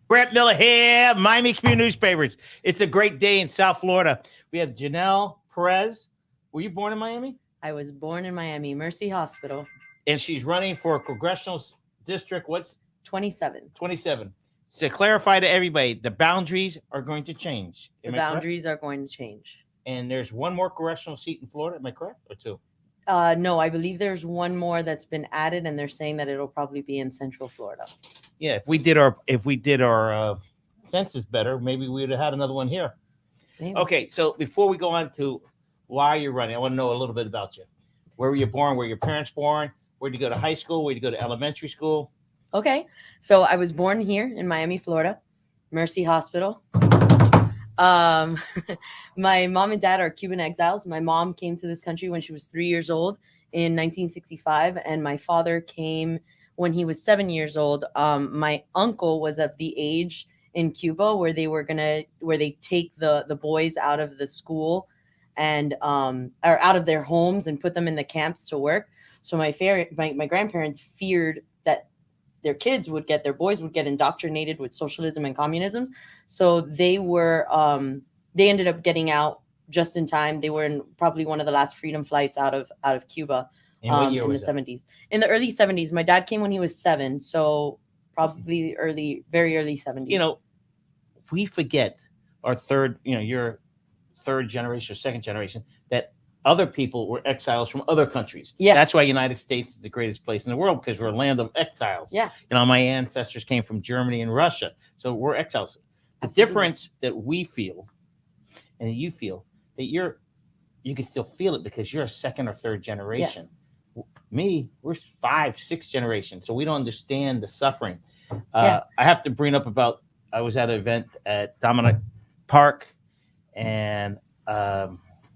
Brett Miller here, Miami Community Newspapers. It's a great day in South Florida. We have Janelle Perez. Were you born in Miami? I was born in Miami, Mercy Hospital. And she's running for a congressional district. What's 27. 27? To clarify to everybody, the boundaries are going to change. The Am I correct? boundaries are going to change. And there's one more congressional seat in Florida. Am I correct? Or two? No, I believe there's one more that's been added, and they're saying that it'll probably be in Central Florida. Yeah, if we did our census better, maybe we would have had another one here. Maybe. Okay, so before we go on to why you're running, I want to know a little bit about you. Where were you born? Were your parents born? Where did you go to high school? Where did you go to elementary school? Okay, so I was born here in Miami, Florida, Mercy Hospital. My mom and dad are Cuban exiles. My mom came to this country when she was 3 years old in 1965, and my father came when he was 7 years old. My uncle was of the age in Cuba where they take the boys out of the school and or out of their homes and put them in the camps to work. So my grandparents feared that their boys would get indoctrinated with socialism and communism. So they ended up getting out just in time. They were in probably one of the last freedom flights out of Cuba And what year in the was that? 70s. In the early 70s. My dad came when he was 7, so probably very early 70s. You know, we forget your third generation or second generation, that other people were exiles from other countries. Yeah. That's why United States is the greatest place in the world, because we're a land of exiles. Yeah. My ancestors came from Germany and Russia. So we're exiles. The Absolutely. difference that we feel and that you feel, that you can still feel it because you're a second or third generation. Me, we're 5, 6 generations. So we don't understand the suffering. I have to bring up about, I was at an event at Dominic Park, and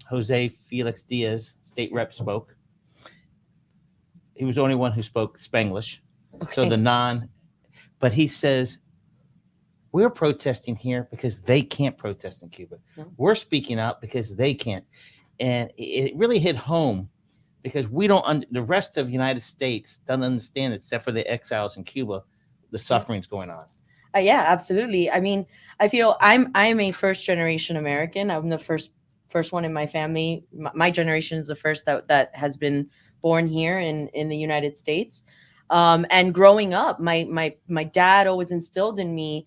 Jose Felix Diaz, state rep, spoke. He was the only one who spoke Spanglish. Okay. So but he says, we're protesting here because they can't protest in Cuba. No. We're speaking out because they can't. And it really hit home because the rest of the United States doesn't understand, except for the exiles in Cuba, the suffering's going on. Yeah, absolutely. I mean, I feel I'm a first generation American. I'm the first one in my family. My generation is the first that has been born here in the United States. And growing up, my dad always instilled in me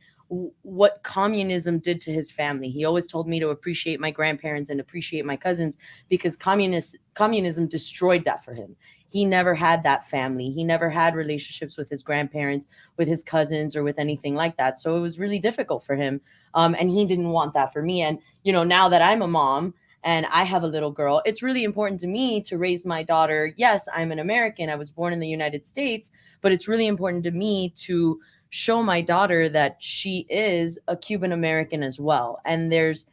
what communism did to his family. He always told me to appreciate my grandparents and appreciate my cousins, because communism destroyed that for him. He never had that family. He never had relationships with his grandparents, with his cousins, or with anything like that. So it was really difficult for him. And he didn't want that for me. And, now that I'm a mom and I have a little girl, it's really important to me to raise my daughter. Yes, I'm an American. I was born in the United States, but it's really important to me to show my daughter that she is a Cuban American as well. And there's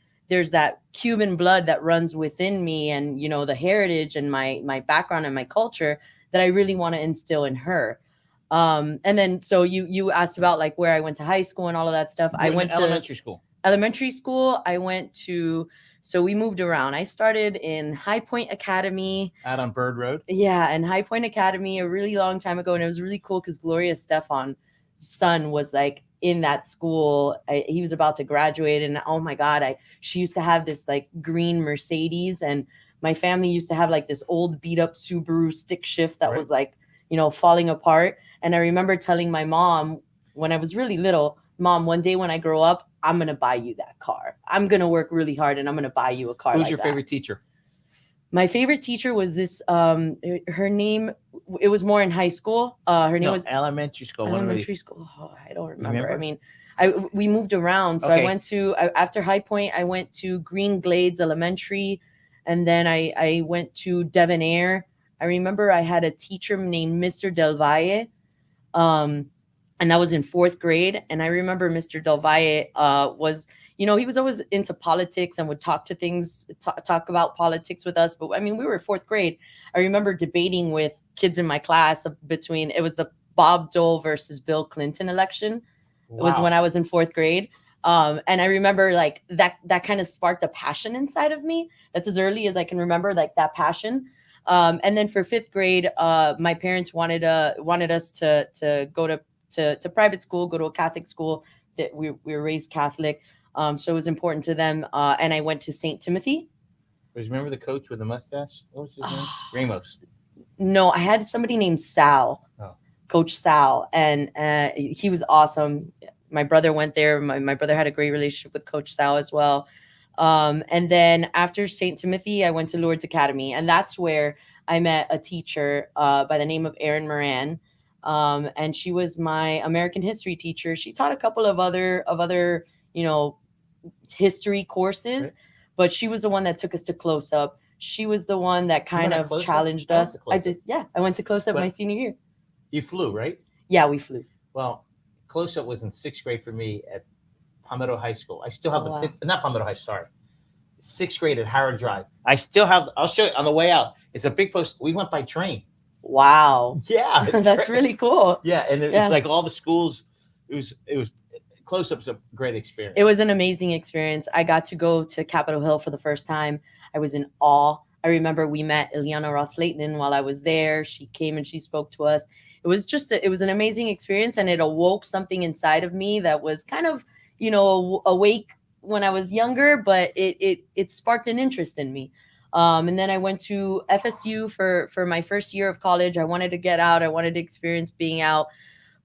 that Cuban blood that runs within me, and the heritage and my background and my culture that I really want to instill in her. And then so you asked about like where I went to high school and all of that stuff. I went to elementary school. I went to, so we moved around. I started in High Point Academy out on Bird Road. Yeah, and High Point Academy a really long time ago, and it was really cool because Gloria Stefan's son was like in that school. He was about to graduate, and oh my God, she used to have this like green Mercedes, and my family used to have like this old beat up Subaru stick shift that was like, falling apart. And I remember telling my mom when I was really little, Mom, one day when I grow up, I'm going to buy you that car. I'm going to work really hard and I'm going to buy you a car. Who's your favorite teacher? My favorite teacher was this, her name, it was more in high school. Her name was elementary school. Elementary school. Oh, I don't remember. I mean, we moved around. So I went to, after High Point, I went to Green Glades Elementary. And then I went to Devonair. I remember I had a teacher named Mr. Del Valle. And that was in 4th grade. And I remember Mr. Del Valle was, he was always into politics and would talk about politics with us. But I mean, we were 4th grade. I remember debating with kids in my class it was the Bob Dole versus Bill Clinton election. Wow. It was when I was in 4th grade. And I remember like that kind of sparked a passion inside of me. That's as early as I can remember, like that passion. And then for 5th grade, my parents wanted us to go to private school, go to a Catholic school. that we were raised Catholic, so it was important to them. And I went to St. Timothy. Remember the coach with the mustache? What was his name? Ramos. No, I had somebody named Sal, Oh. Coach Sal, and he was awesome. My brother went there. My brother had a great relationship with Coach Sal as well. And then after St. Timothy, I went to Lourdes Academy, and that's where I met a teacher by the name of Erin Moran. And she was my American history teacher. She taught a couple of other history courses, Right. but she was the one that took us to Close Up. She was the one that kind of challenged us. I did, yeah. I went to Close Up my senior year. You flew, right? Yeah, we flew. Well, Close Up was in 6th grade for me at Palmetto High School. I still have not Palmetto High, sorry. 6th grade at Howard Drive. I still have, I'll show you on the way out. It's a big post. We went by train. Wow. Yeah. That's really cool. Yeah. And it's like all the schools, it was Close Up was a great experience. It was an amazing experience. I got to go to Capitol Hill for the first time. I was in awe. I remember we met Ileana Ross-Leighton while I was there. She came and she spoke to us. It was just, it was an amazing experience, and it awoke something inside of me that was kind of, awake when I was younger, but it sparked an interest in me. And then I went to FSU for my first year of college. I wanted to get out. I wanted to experience being out,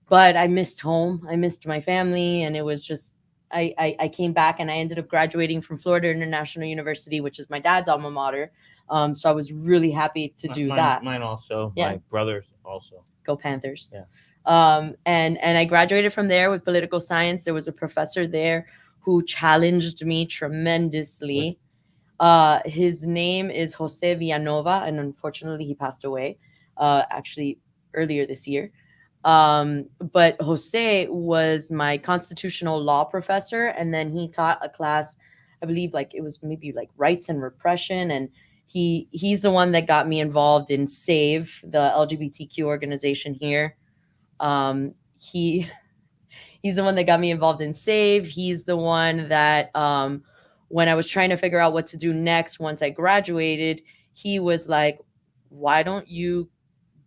but I missed home. I missed my family, and it was just, I came back and I ended up graduating from Florida International University, which is my dad's alma mater. So I was really happy to do that. Mine also. Yeah. My brothers also. Go Panthers. Yeah. And I graduated from there with political science. There was a professor there who challenged me tremendously. His name is Jose Villanova, and unfortunately he passed away actually earlier this year. But Jose was my constitutional law professor, and then he taught a class, I believe like it was maybe like rights and repression, and he's the one that got me involved in SAVE, the LGBTQ organization here. He's the one that got me involved in SAVE. He's the one that when I was trying to figure out what to do next once I graduated, he was like, why don't you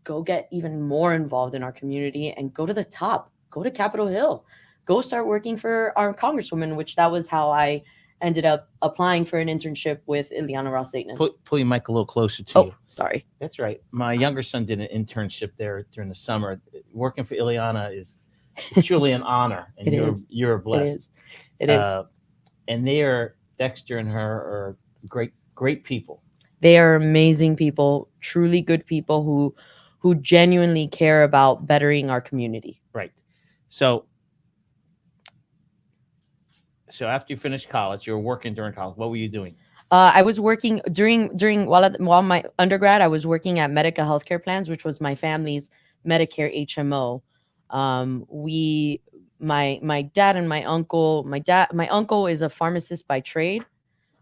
go get even more involved in our community and go to the top, go to Capitol Hill, go start working for our congresswoman, which that was how I ended up applying for an internship with Ileana Ross-Leighton. Pull your mic a little closer to you. Sorry. That's right. My younger son did an internship there during the summer. Working for Ileana is truly an honor, and you're blessed. It is. And Dexter and her are great people. They are amazing people, truly good people who genuinely care about bettering our community. Right. So after you finished college, you were working during college. What were you doing? I was working while my undergrad. I was working at Medica Healthcare Plans, which was my family's Medicare HMO. My dad and my uncle. My uncle is a pharmacist by trade.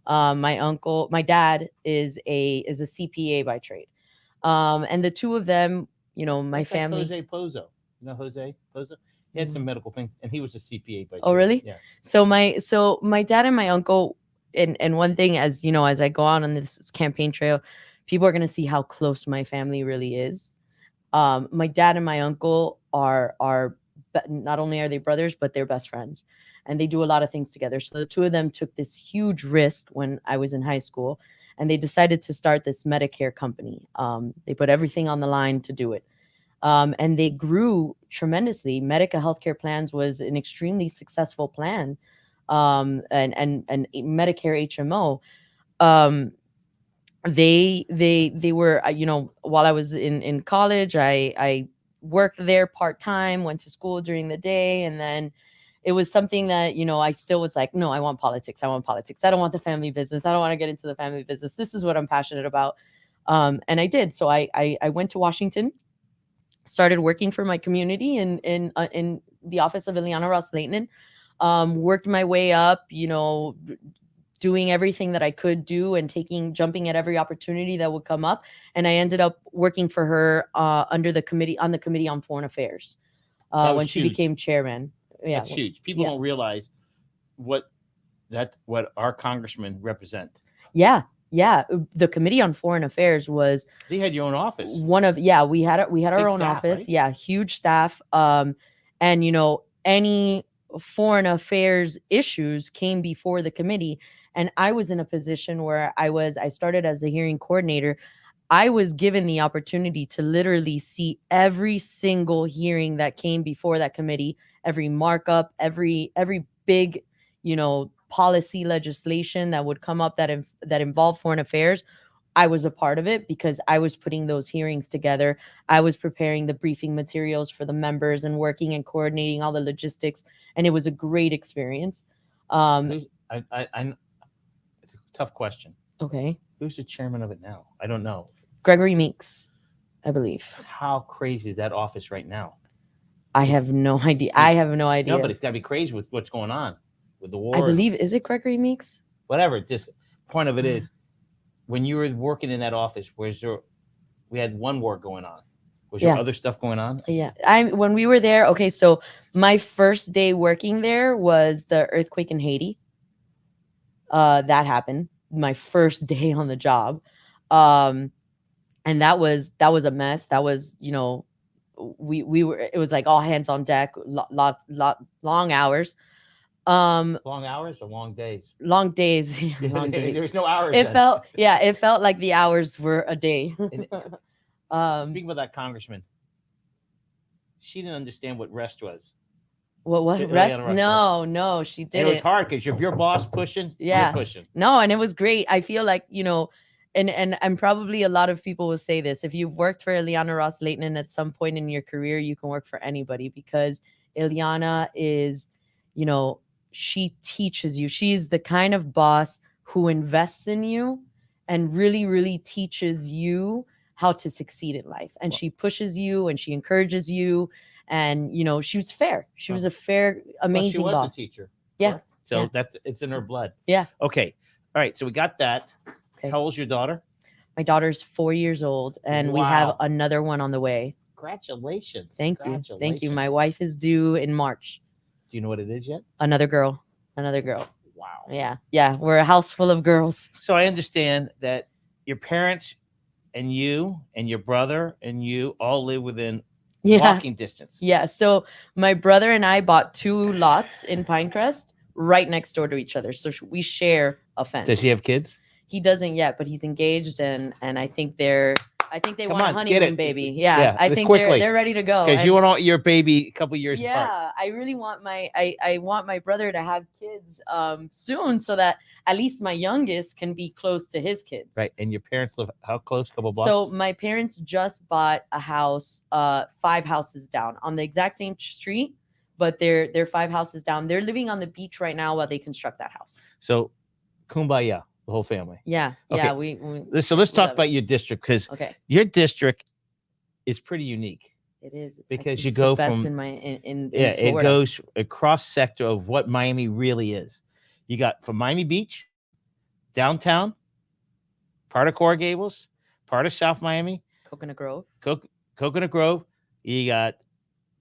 My dad is a CPA by trade. And the two of them, my family. Jose Pozo. You know Jose Pozo? He had some medical things, and he was a CPA by trade. Oh, really? Yeah. So my dad and my uncle, and one thing, as I go on this campaign trail, people are gonna see how close my family really is. My dad and my uncle are not only are they brothers, but they're best friends, and they do a lot of things together. So the two of them took this huge risk when I was in high school, and they decided to start this Medicare company. They put everything on the line to do it. And they grew tremendously. Medica Healthcare Plans was an extremely successful plan, and Medicare HMO. They were, while I was in college, I worked there part-time, went to school during the day, and then it was something that, I still was like, no, I want politics. I don't want the family business. I don't want to get into the family business. This is what I'm passionate about. And I did. So I went to Washington, started working for my community in the office of Ileana Ross-Leighton, worked my way up, doing everything that I could do and jumping at every opportunity that would come up. And I ended up working for her on the Committee on Foreign Affairs when she became chairman. Yeah, that's huge. People don't realize what our congressmen represent. Yeah. The Committee on Foreign Affairs was. They had your own office. We had our own staff, office. Right? Yeah, huge staff. And any foreign affairs issues came before the committee. And I was in a position where I started as a hearing coordinator. I was given the opportunity to literally see every single hearing that came before that committee, every markup, every big, policy legislation that would come up that involved foreign affairs. I was a part of it because I was putting those hearings together. I was preparing the briefing materials for the members and working and coordinating all the logistics, and it was a great experience. I'm. It's a tough question. Okay. Who's the chairman of it now? I don't know. Gregory Meeks, I believe. How crazy is that office right now? I have no idea. I have no idea. No, but it's got to be crazy with what's going on with the war. I believe, is it Gregory Meeks? Whatever. Just point of it is, when you were working in that office, we had one war going on. Was there other stuff going on? Yeah. When we were there, okay, so my first day working there was the earthquake in Haiti. That happened. My first day on the job. And that was a mess. That was, we were, it was like all hands on deck, long hours. Long hours or long days? Long days. Long days. There's no hours. It felt like the hours were a day. Speaking about that congressman, she didn't understand what rest was. What rest? No, she didn't. It was hard because if your boss pushing, you're pushing. No, and it was great. I feel like, and probably a lot of people will say this. If you've worked for Ileana Ros-Lehtinen at some point in your career, you can work for anybody, because Ileana is, she teaches you. She's the kind of boss who invests in you and really, really teaches you how to succeed in life. And she pushes you and she encourages you. And, she was fair. She was a fair, amazing boss. She was a teacher. Yeah. Right? So it's in her blood. Yeah. Okay. All right. So we got that. Okay. How old's your daughter? My daughter's 4 years old, and we have another one on the way. Congratulations. Thank you. My wife is due in March. Do you know what it is yet? Another girl. Wow. Yeah. We're a house full of girls. So I understand that your parents and you and your brother and you all live within walking distance. Yeah. So my brother and I bought 2 lots in Pinecrest right next door to each other. So we share a fence. Does he have kids? He doesn't yet, but he's engaged, and I think they Come want on, a honeymoon baby. Yeah, I think quickly. they're ready to go. Because you want your baby a couple years apart. Yeah, I really want I want my brother to have kids soon, so that at least my youngest can be close to his kids. Right. And your parents live how close? Couple blocks? So my parents just bought a house 5 houses down on the exact same street, but they're 5 houses down. They're living on the beach right now while they construct that house. So kumbaya. The whole family. Yeah. Okay. Yeah. We so let's talk about your district, because your district is pretty unique. It is, because you go from in it goes a cross sector of what Miami really is. You got from Miami Beach, downtown, part of Coral Gables, part of South Miami, Coconut Grove. Coconut Grove. You got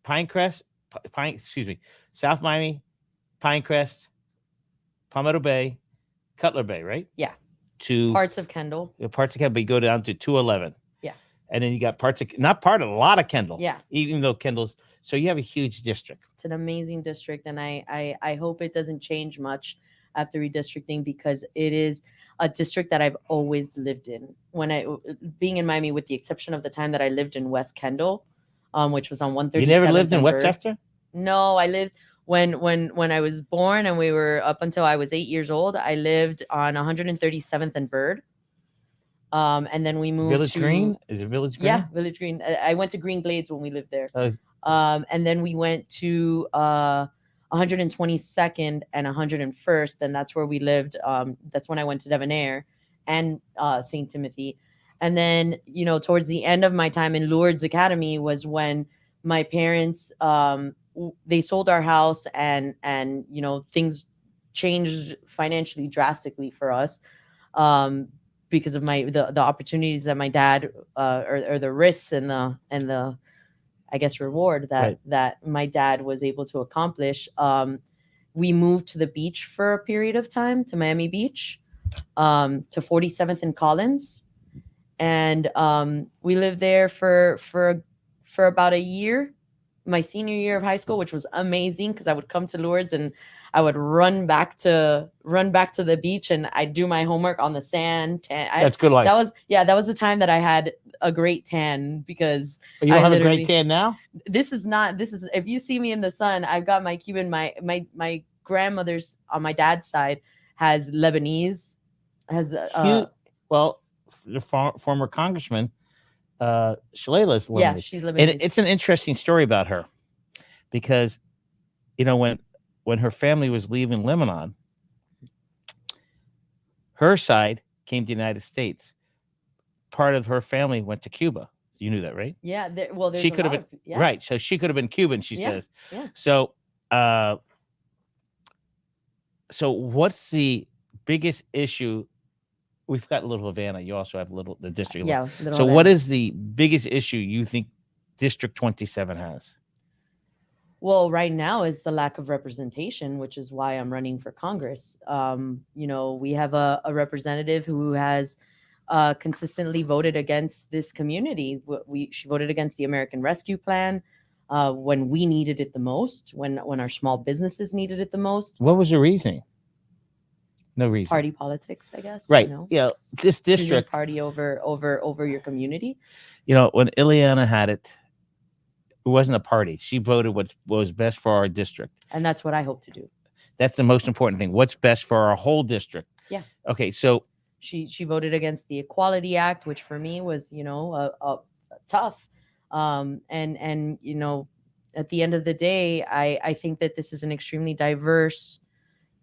Pinecrest, South Miami, Pinecrest, Palmetto Bay, Cutler Bay, right? Yeah. To parts of Kendall. Parts of Kendall, but you go down to 211. Yeah. And then you got a lot of Kendall. Yeah. Even though Kendall's, so you have a huge district. It's an amazing district, and I hope it doesn't change much after redistricting, because it is a district that I've always lived in. Being in Miami, with the exception of the time that I lived in West Kendall, which was on 137th. You never lived in Westchester? No, I lived. When I was born and we were up until I was 8 years old, I lived on 137th and Bird. And then we moved Village to Green. Is it Village Green? Yeah, Village Green. I went to Green Glades when we lived there. And then we went to 122nd and 101st, and that's where we lived. That's when I went to Devonair and St. Timothy. And then, towards the end of my time in Lourdes Academy was when my parents they sold our house, and things changed financially drastically for us, because of the opportunities that my dad or the risks and the I guess reward that my dad was able to accomplish. We moved to the beach for a period of time, to Miami Beach, to 47th and Collins, and we lived there for about a year. my senior year of high school, which was amazing because I would come to Lourdes and I would run back to the beach and I'd do my homework on the sand. That's good life. That was the time that I had a great tan because But you don't I have a great literally- tan now? this is if you see me in the sun, I've got my Cuban, my grandmother's on my dad's side has Lebanese, has Well, the former congressman, Shalala's Lebanese. yeah, she's Lebanese. And it's an interesting story about her because, when her family was leaving Lebanon, her side came to the United States. Part of her family went to Cuba. You knew that, right? Yeah, there's She could have been right. So she could have been Cuban. She says. Yeah. So, so what's the biggest issue? We've got Little Havana. You also have the district. Yeah. So what is the biggest issue you think District 27 has? Well, right now is the lack of representation, which is why I'm running for Congress. We have a representative who has consistently voted against this community. She voted against the American Rescue Plan when we needed it the most, when our small businesses needed it the most. What was the reasoning? No reason. Party politics, I guess. Right. Yeah. This Choosing district party over your community. When Ileana had it, it wasn't a party. She voted what was best for our district. And that's what I hope to do. That's the most important thing. What's best for our whole district. Yeah. Okay. So she voted against the Equality Act, which for me was, tough. And at the end of the day, I think that this is an extremely diverse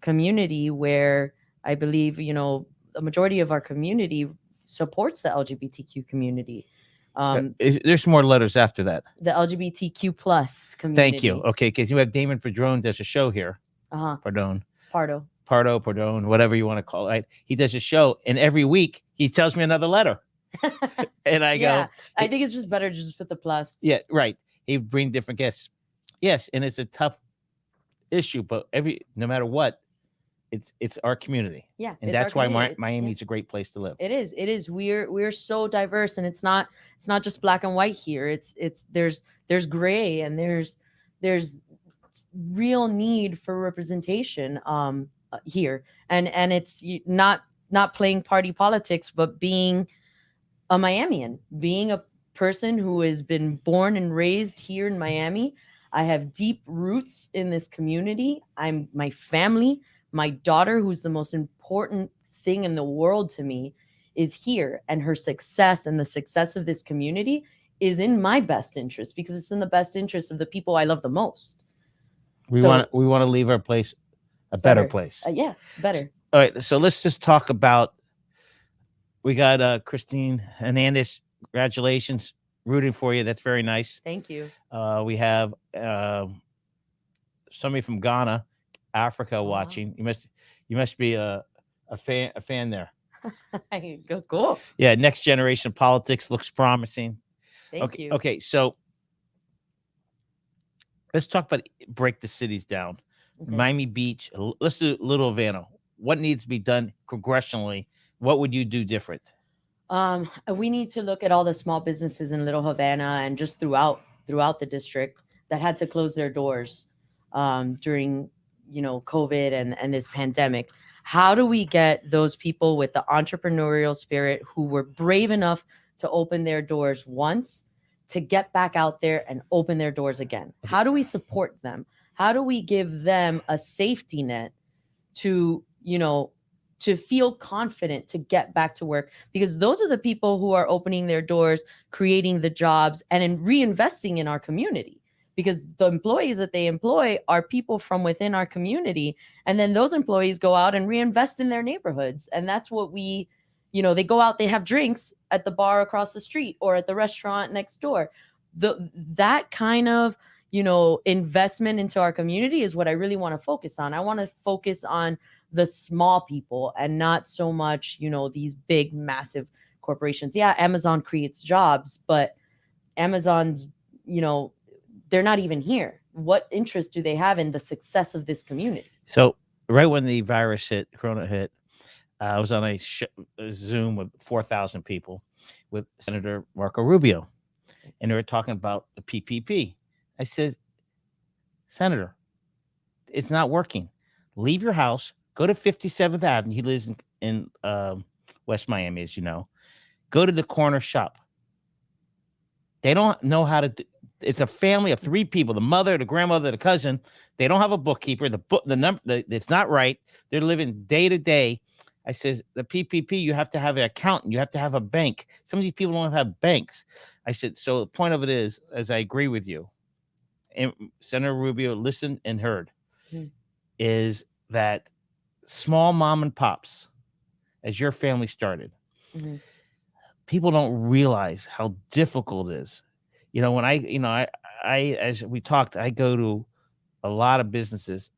community where I believe, a majority of our community supports the LGBTQ community. There's more letters after that. The LGBTQ plus community. Thank you. Okay, because you have Damon Padron does a show here. Pardon. Pardon, whatever you want to call it. He does a show, and every week he tells me another letter. And I go, I think it's just better to just put the plus. Yeah, right. He bring different guests. Yes, and it's a tough issue, but no matter what, it's our community. Yeah, and that's why Miami's a great place to live. It is. We're so diverse, and it's not just black and white here. There's gray, and there's real need for representation here, and it's not playing party politics, but being a Miamian, being a person who has been born and raised here in Miami. I have deep roots in this community. My family. My daughter, who's the most important thing in the world to me, is here, and her success and the success of this community is in my best interest because it's in the best interest of the people I love the most. We want to leave our place a better place. Yeah, better. All right, so let's just talk about. We got Christine Hernandez. Congratulations, rooting for you. That's very nice. Thank you. We have somebody from Ghana. Africa watching. You must be a fan there. Cool. Yeah, next generation politics looks promising. Thank you. Okay, so let's talk about break the cities down. Okay. Miami Beach. Let's do Little Havana. What needs to be done congressionally? What would you do different? We need to look at all the small businesses in Little Havana and just throughout the district that had to close their doors during COVID and this pandemic. How do we get those people with the entrepreneurial spirit who were brave enough to open their doors once to get back out there and open their doors again? How do we support them? How do we give them a safety net to feel confident to get back to work? Because those are the people who are opening their doors, creating the jobs, and in reinvesting in our community. Because the employees that they employ are people from within our community. And then those employees go out and reinvest in their neighborhoods. And that's what they go out, they have drinks at the bar across the street or at the restaurant next door. That kind of, investment into our community is what I really want to focus on. I want to focus on the small people and not so much, these big, massive corporations. Yeah, Amazon creates jobs, but Amazon's, they're not even here. What interest do they have in the success of this community? So right when the Corona hit, I was on a Zoom with 4,000 people with Senator Marco Rubio, and they were talking about the PPP. I said, Senator, it's not working. Leave your house, go to 57th Avenue. He lives in West Miami, as you know. Go to the corner shop. They don't know how to do. It's a family of three people: the mother, the grandmother, the cousin. They don't have a bookkeeper. The number, it's not right. They're living day to day. I says the PPP. You have to have an accountant. You have to have a bank. Some of these people don't have banks. I said, so the point of it is, as I agree with you, and Senator Rubio listened and heard, is that small mom and pops, as your family started, people don't realize how difficult it is. When I as we talked, I go to a lot of businesses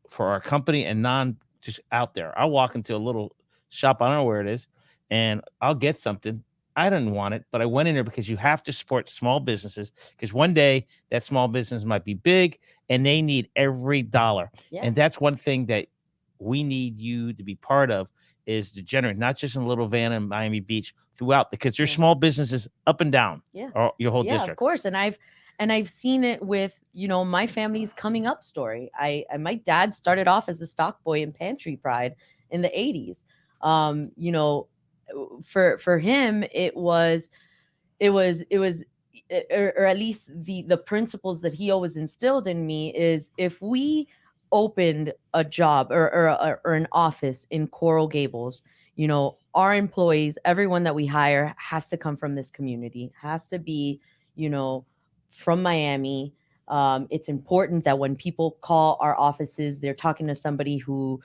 for our company and non just out there. I'll walk into a little shop, I don't know where it is, and I'll get something. I didn't want it, but I went in there because you have to support small businesses, because one day that small business might be big and they need every dollar. Yeah. And that's one thing that we need you to be part of, is to generate, not just in a little van in Miami Beach, throughout, because there's small businesses up and down your whole district. Of course. And I've seen it with, my family's coming up story. My dad started off as a stock boy in Pantry Pride in the 80s. For him, it was, or at least the principles that he always instilled in me is, if we opened a job or an office in Coral Gables, our employees, everyone that we hire, has to come from this community, has to be, from Miami. It's important that when people call our offices, they're talking to somebody who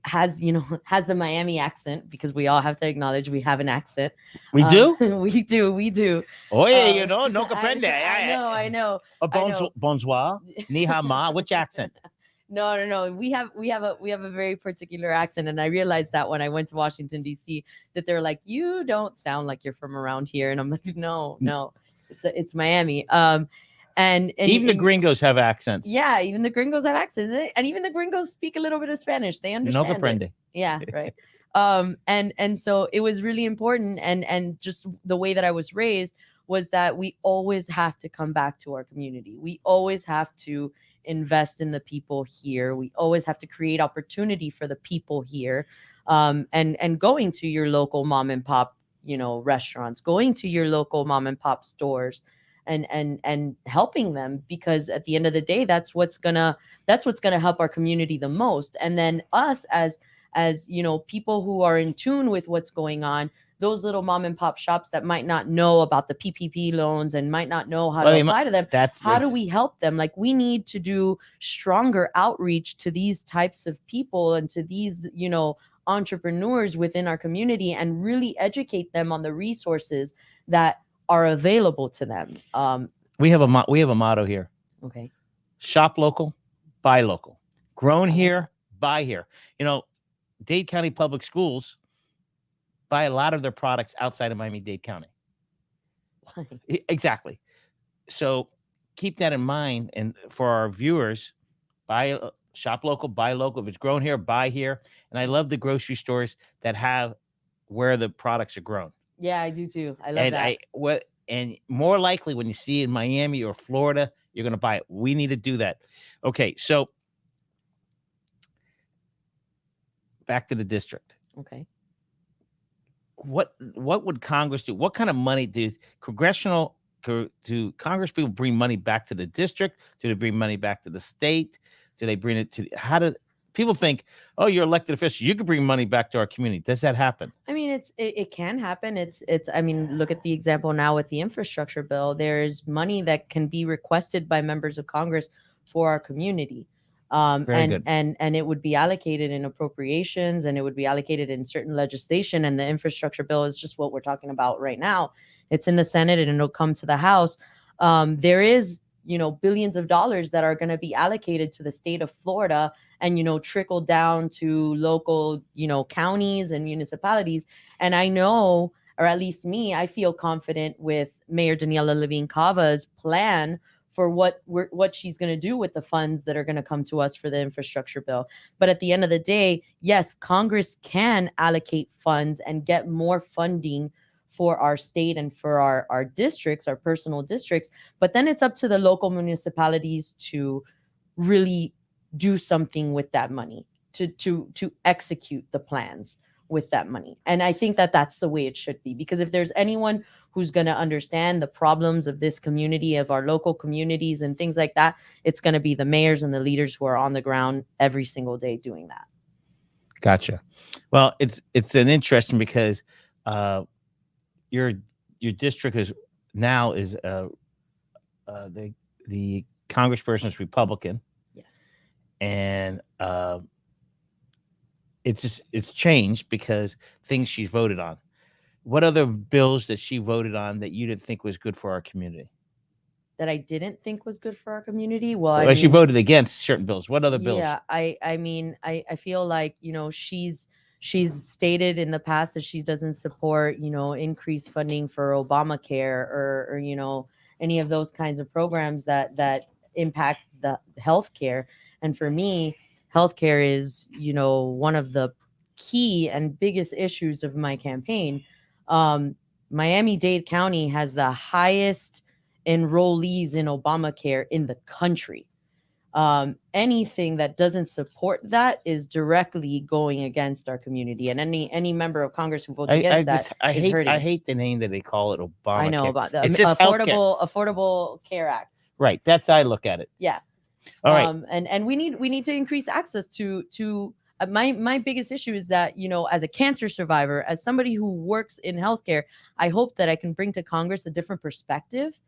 has the Miami accent, because we all have to acknowledge we have an accent. We do? we do. Oh yeah, no comprende. I know. Bonsoir, ni hao ma. Which accent? No. We have a very particular accent, and I realized that when I went to Washington D.C. that they're like, you don't sound like you're from around here, and I'm like, no, it's Miami. And even the gringos have accents. Yeah, even the gringos have accents, and even the gringos speak a little bit of Spanish. They understand. No comprende. It. Yeah, right. And so it was really important, and just the way that I was raised was that we always have to come back to our community. We always have to invest in the people here. We always have to create opportunity for the people here. And going to your local mom and pop, restaurants, going to your local mom and pop stores, and helping them, because at the end of the day, that's what's gonna help our community the most. And then us as people who are in tune with what's going on, those little mom and pop shops that might not know about the PPP loans and might not know how to apply to them. How do we help them? Like, we need to do stronger outreach to these types of people and to these, entrepreneurs within our community, and really educate them on the resources that are available to them. We have a motto here. Okay. Shop local, buy local. Grown here, buy here. Dade County Public Schools buy a lot of their products outside of Miami-Dade County. Why? Exactly. So keep that in mind. And for our viewers, shop local, buy local. If it's grown here, buy here. And I love the grocery stores that have where the products are grown. Yeah, I do too. I love that. And more likely when you see it in Miami or Florida, you're going to buy it. We need to do that. Okay, so back to the district. Okay. What would Congress do? What kind of money do Congress people bring money back to the district? Do they bring money back to the state? Do they bring it to, how do people think, oh, you're elected official, you could bring money back to our community? Does that happen? I mean, it can happen. I mean, look at the example now with the infrastructure bill. There's money that can be requested by members of Congress for our community. Good. And it would be allocated in appropriations, and it would be allocated in certain legislation. And the infrastructure bill is just what we're talking about right now. It's in the Senate and it'll come to the House. There is, billions of dollars that are going to be allocated to the state of Florida and, trickle down to local, counties and municipalities. And I know, or at least me, I feel confident with Mayor Daniela Levine Cava's plan for what she's going to do with the funds that are going to come to us for the infrastructure bill. But at the end of the day, yes, Congress can allocate funds and get more funding for our state and for our districts, our personal districts. But then it's up to the local municipalities to really do something with that money, to execute the plans with that money. And I think that that's the way it should be, because if there's anyone who's going to understand the problems of this community, of our local communities and things like that, it's going to be the mayors and the leaders who are on the ground every single day doing that. Gotcha. Well, it's an interesting because your district is now is the congressperson is Republican. Yes. And it's changed because things she's voted on. What other bills that she voted on that you didn't think was good for our community? That I didn't think was good for our community? Well, she voted against certain bills. What other bills? Yeah, I mean, I feel like, she's stated in the past that she doesn't support, increased funding for Obamacare or any of those kinds of programs that impact the healthcare. And for me, healthcare is, one of the key and biggest issues of my campaign. Miami-Dade County has the highest enrollees in Obamacare in the country. Anything that doesn't support that is directly going against our community, and any member of Congress who votes against I hurting. hate the name that they call it, Obamacare. I know about the it's just Affordable Care Act. Right, that's how I look at it. Yeah. All right. And we need to increase access to my biggest issue is that, as a cancer survivor, as somebody who works in healthcare, I hope that I can bring to Congress a different perspective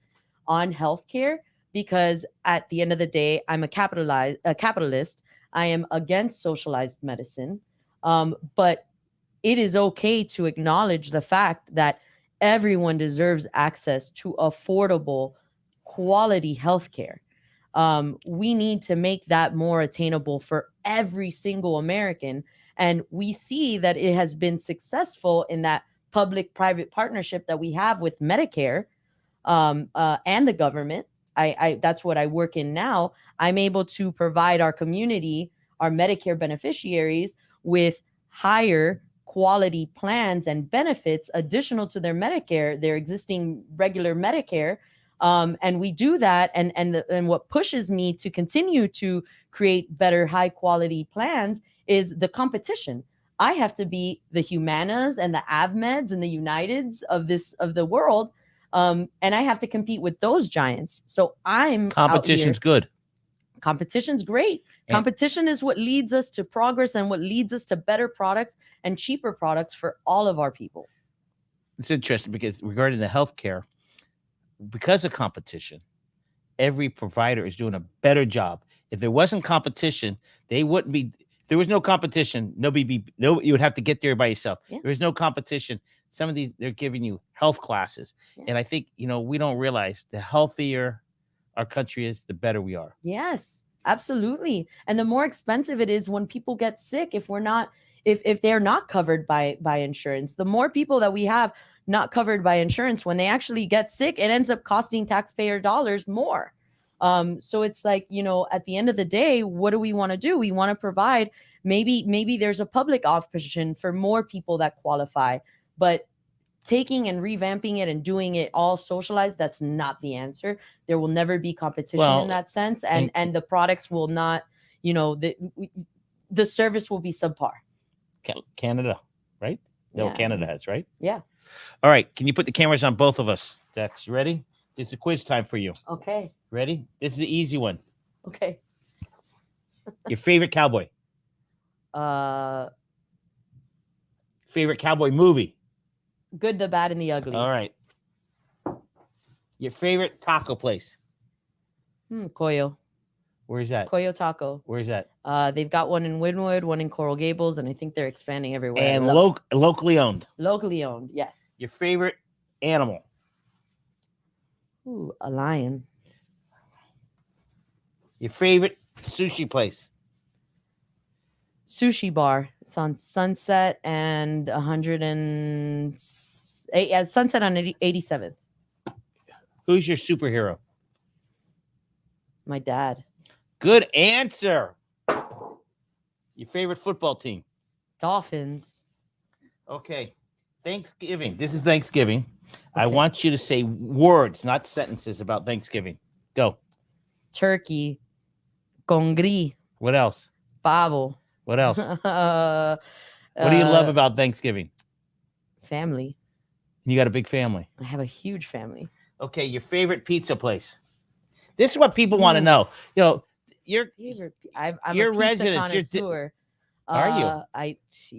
on healthcare, because at the end of the day, I'm a capitalist. I am against socialized medicine. But it is okay to acknowledge the fact that everyone deserves access to affordable, quality healthcare. We need to make that more attainable for every single American. And we see that it has been successful in that public-private partnership that we have with Medicare and the government. That's what I work in now. I'm able to provide our community, our Medicare beneficiaries, with higher quality plans and benefits additional to their Medicare, their existing regular Medicare. And we do that. And what pushes me to continue to create better, high quality plans is the competition. I have to be the Humanas and the AvMeds and the Uniteds of the world. And I have to compete with those giants. So competition's good. Competition's great. Competition is what leads us to progress and what leads us to better products and cheaper products for all of our people. It's interesting because regarding the healthcare, because of competition, every provider is doing a better job. If there wasn't competition, they wouldn't be. If there was no competition, you would have to get there by yourself. Yeah. There was no competition. Some of these, they're giving you health classes. Yeah. And I think, we don't realize the healthier our country is, the better we are. Yes, absolutely. And the more expensive it is when people get sick, if they're not covered by insurance, the more people that we have not covered by insurance, when they actually get sick, it ends up costing taxpayer dollars more. So it's like, at the end of the day, what do we want to do? We want to provide, maybe there's a public option for more people that qualify, but taking and revamping it and doing it all socialized, that's not the answer. There will never be competition in that sense. And the products will not, the service will be subpar. Canada, right? No, yeah. Canada has, right? Yeah. All right. Can you put the cameras on both of us? Dex, you ready? It's a quiz time for you. Okay. Ready? This is the easy one. Okay. Your favorite cowboy? Favorite cowboy movie? Good, the Bad, and the Ugly. All right. Your favorite taco place? Coyo. Where's that? Coyo Taco. Where's that? They've got one in Wynwood, one in Coral Gables, and I think they're expanding everywhere. And locally owned? Locally owned, yes. Your favorite animal? Ooh, a lion. Your favorite sushi place? Sushi Bar. It's on Sunset and 108. Sunset on 87th. Who's your superhero? My dad. Good answer. Your favorite football team? Dolphins. Okay. Thanksgiving. This is Thanksgiving. I Okay. want you to say words, not sentences about Thanksgiving. Go. Turkey, congri, What else? pavo. What else? uh, What do you love uh, about Thanksgiving? family. You got a big family. I have a huge family. Okay, your favorite pizza place. This is what people want to Ooh. know. You know, you're I'm a your pizza residents. connoisseur. Are you?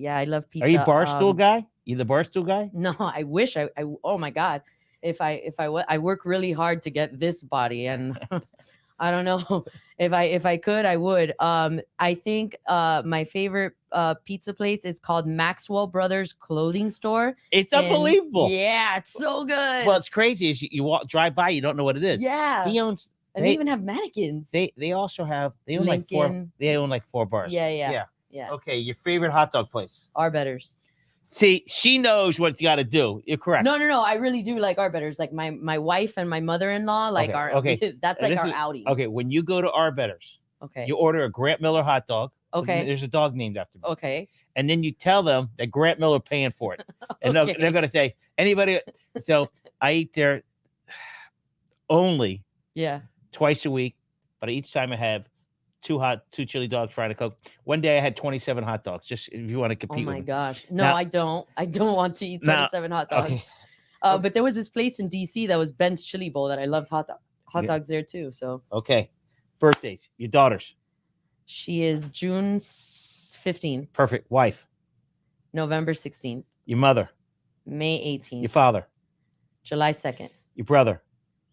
I love Are you pizza. Barstool guy? You the Barstool guy? No, I wish I oh my god. I work really hard to get this body, and I don't know if I could, I would. I think my favorite pizza place is called Maxwell Brothers Clothing Store. It's And unbelievable. yeah, it's so good. Well, it's crazy. Is you walk drive by, you don't know what it is. Yeah. He owns. And they even have mannequins. They also have they own Lincoln. they own like 4 bars. Yeah. Okay, your favorite hot dog place. Arbetters. See, she knows what you got to do. You're correct. No. I really do like Arbetters. Like my wife and my mother-in-law like Okay. that's like our outing. Okay, when you go to Arbetters, Okay. you order a Grant Miller hot dog. Okay. There's a dog named after me. Okay. And then you tell them that Grant Miller paying for it. And Okay. they're going to say, anybody. So I eat there only twice a week, but each time I have 2 chili dogs, fried a Coke. One day I had 27 hot dogs, just if you want to compete. Oh my with me. gosh. No, Now- I don't want to eat 27 hot dogs. Okay. But there was this place in DC that was Ben's Chili Bowl that I loved hot dogs there too. So Okay. Birthdays. Your daughters. she is June 15th, Perfect. Wife. November 16th, Your mother. May 18th, Your father. July 2nd, Your brother.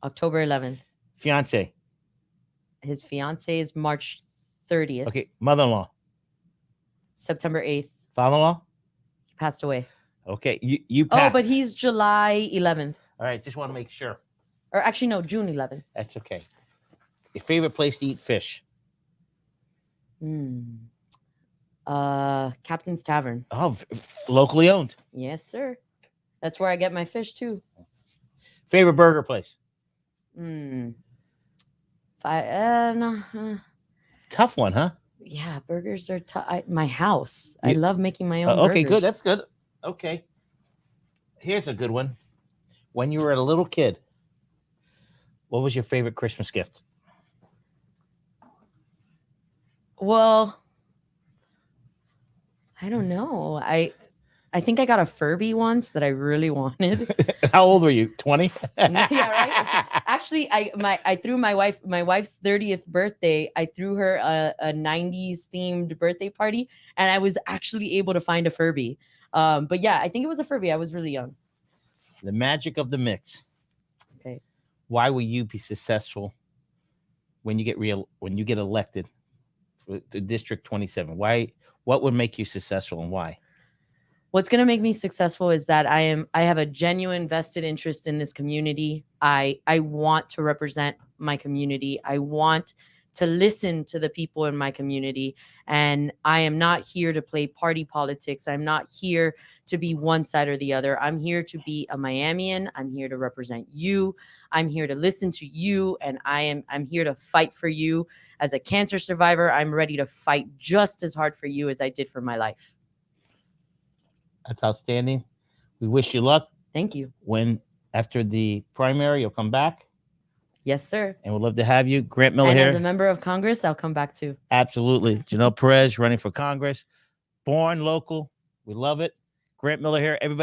October 11th. Fiance. His fiance is March 30th. Okay. Mother-in-law. September 8th. Father-in-law. He passed away. Okay. You Oh, passed. but he's July 11th. All right. Just want to make sure. Or actually, no, June 11th. That's okay. Your favorite place to eat fish? Captain's Tavern. Oh, locally owned. Yes, sir. That's where I get my fish too. Favorite burger place? No. Tough one, huh? Yeah, burgers are tough. My house. I You- love making my own. Okay, good. burgers. That's good. Okay. Here's a good one. When you were a little kid, what was your favorite Christmas gift? Well, I don't know. I think I got a Furby once that I really wanted. How old were you? 20? Yeah, right. Actually, I threw my wife's 30th birthday. I threw her a 90s themed birthday party, and I was actually able to find a Furby. But yeah, I think it was a Furby. I was really young. The magic of the mix. Okay. Why will you be successful when you get elected to District 27? Why? What would make you successful, and why? What's going to make me successful is that I have a genuine vested interest in this community. I want to represent my community. I want to listen to the people in my community. And I am not here to play party politics. I'm not here to be one side or the other. I'm here to be a Miamian. I'm here to represent you. I'm here to listen to you. And I'm here to fight for you. As a cancer survivor, I'm ready to fight just as hard for you as I did for my life. That's outstanding. We wish you luck. Thank you. When after the primary, you'll come back, Yes, sir. and we'd love to have you. Grant Miller And here. as a member of Congress, I'll come back too. Absolutely. Janelle Perez running for Congress. Born local. We love it. Grant Miller here. Everybody.